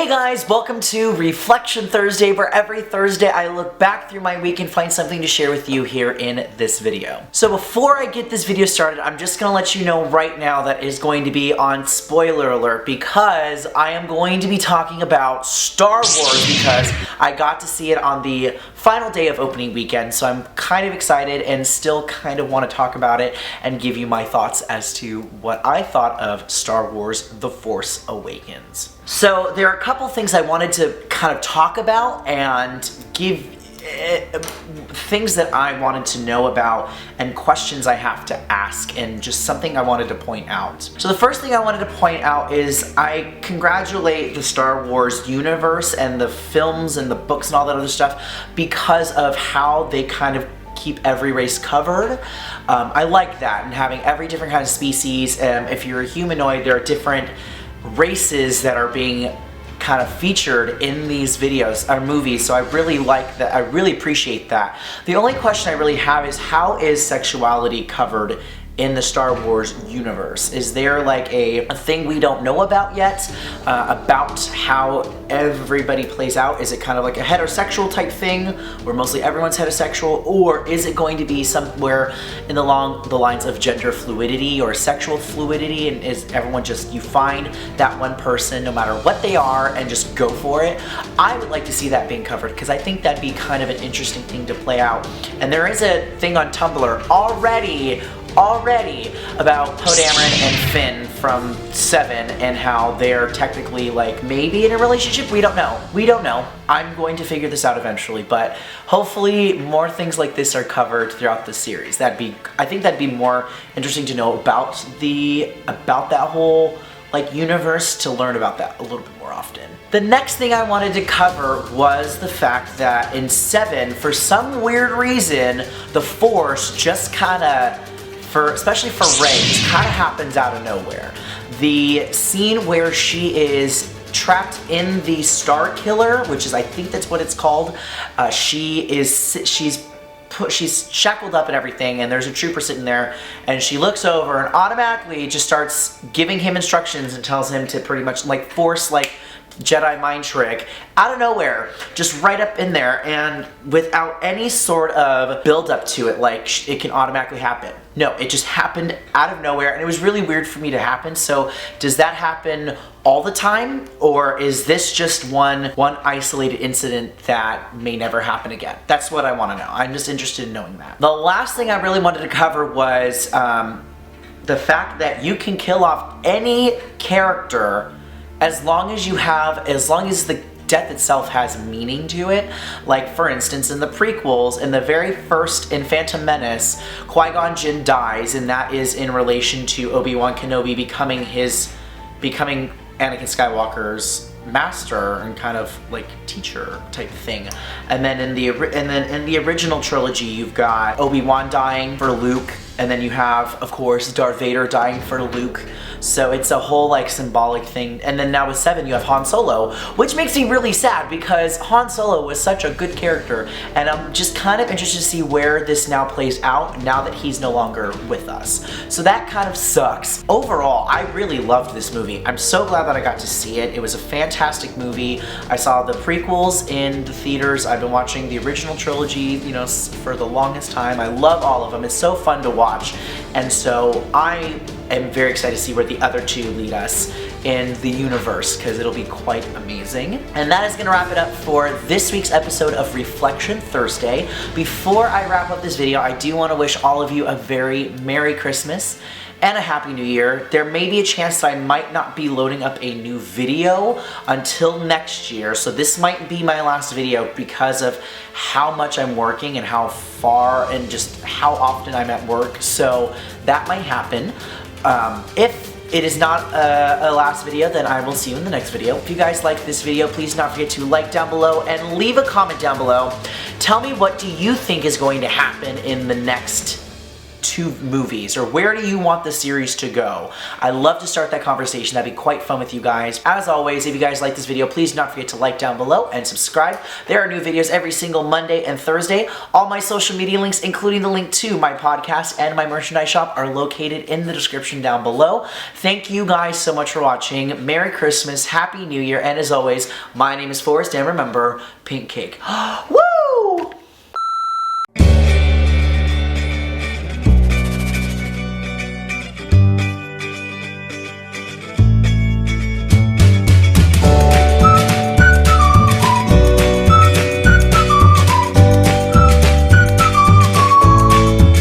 Hey guys, welcome to Reflection Thursday, where every Thursday I look back through my week and find something to share with you here in this video. So before I get this video started, I'm just gonna let you know right now that is going to be on spoiler alert, because I am going to be talking about Star Wars because I got to see it on the final day of opening weekend, so I'm kind of excited and still kind of want to talk about it and give you my thoughts as to what I thought of Star Wars The Force Awakens. So there are a couple things I wanted to kind of talk about and give things that I wanted to know about and questions I have to ask and just something I wanted to point out. So the first thing I wanted to point out is I congratulate the Star Wars universe and the films and the books and all that other stuff because of how they kind of keep every race covered. I like that, and having every different kind of species. If you're a humanoid, there are different races that are being kind of featured in these videos or movies, so I really like that. I really appreciate that. The only question I really have is, how is sexuality covered in the Star Wars universe? Is there like a thing we don't know about yet about how everybody plays out? Is it kind of like a heterosexual type thing where mostly everyone's heterosexual, or is it going to be somewhere in the lines of gender fluidity or sexual fluidity, and is everyone just, you find that one person no matter what they are and just go for it? I would like to see that being covered because I think that'd be kind of an interesting thing to play out. And there is a thing on Tumblr already about Poe Dameron and Finn from 7 and how they're technically like maybe in a relationship. We don't know. I'm going to figure this out eventually, but hopefully more things like this are covered throughout the series. I think that'd be more interesting to know about that whole like universe, to learn about that a little bit more often. The next thing I wanted to cover was the fact that in 7, for some weird reason, the Force just kind of, especially for Rey, just kind of happens out of nowhere. The scene where she is trapped in the Star Killer, which is, I think that's what it's called, she's shackled up and everything, and there's a trooper sitting there, and she looks over and automatically just starts giving him instructions and tells him to pretty much like force like Jedi mind trick out of nowhere, just right up in there, and without any sort of build up to it, like it can automatically happen. No, it just happened out of nowhere, and it was really weird for me to happen. So does that happen all the time, or is this just one isolated incident that may never happen again? That's what I want to know. I'm just interested in knowing that. The last thing I really wanted to cover was the fact that you can kill off any character as long as the death itself has meaning to it. Like, for instance, in the prequels, in the very first, in Phantom Menace, Qui-Gon Jinn dies, and that is in relation to Obi-Wan Kenobi becoming Anakin Skywalker's master and kind of like teacher type thing. And then in the original trilogy, you've got Obi-Wan dying for Luke, and then you have, of course, Darth Vader dying for Luke. So it's a whole like symbolic thing. And then now with 7, you have Han Solo, which makes me really sad because Han Solo was such a good character, and I'm just kind of interested to see where this now plays out now that he's no longer with us. So that kind of sucks. Overall, I really loved this movie. I'm so glad that I got to see it. It was a fantastic movie. I saw the prequels in the theaters. I've been watching the original trilogy, you know, for the longest time. I love all of them. It's so fun to watch. And so I am very excited to see where the other two lead us in the universe, because it'll be quite amazing. And that is going to wrap it up for this week's episode of Reflection Thursday. Before I wrap up this video, I do want to wish all of you a very Merry Christmas and a Happy New Year. There may be a chance that I might not be loading up a new video until next year, so this might be my last video because of how much I'm working and how far and just how often I'm at work, so that might happen. If it is not a last video, then I will see you in the next video. If you guys like this video, please do not forget to like down below and leave a comment down below. Tell me, what do you think is going to happen in the next to movies, or where do you want the series to go? I'd love to start that conversation. That'd be quite fun with you guys. As always, if you guys like this video, please do not forget to like down below and subscribe. There are new videos every single Monday and Thursday. All my social media links, including the link to my podcast and my merchandise shop, are located in the description down below. Thank you guys so much for watching. Merry Christmas, Happy New Year, and as always, my name is Forrest, and remember, pink cake. Woo!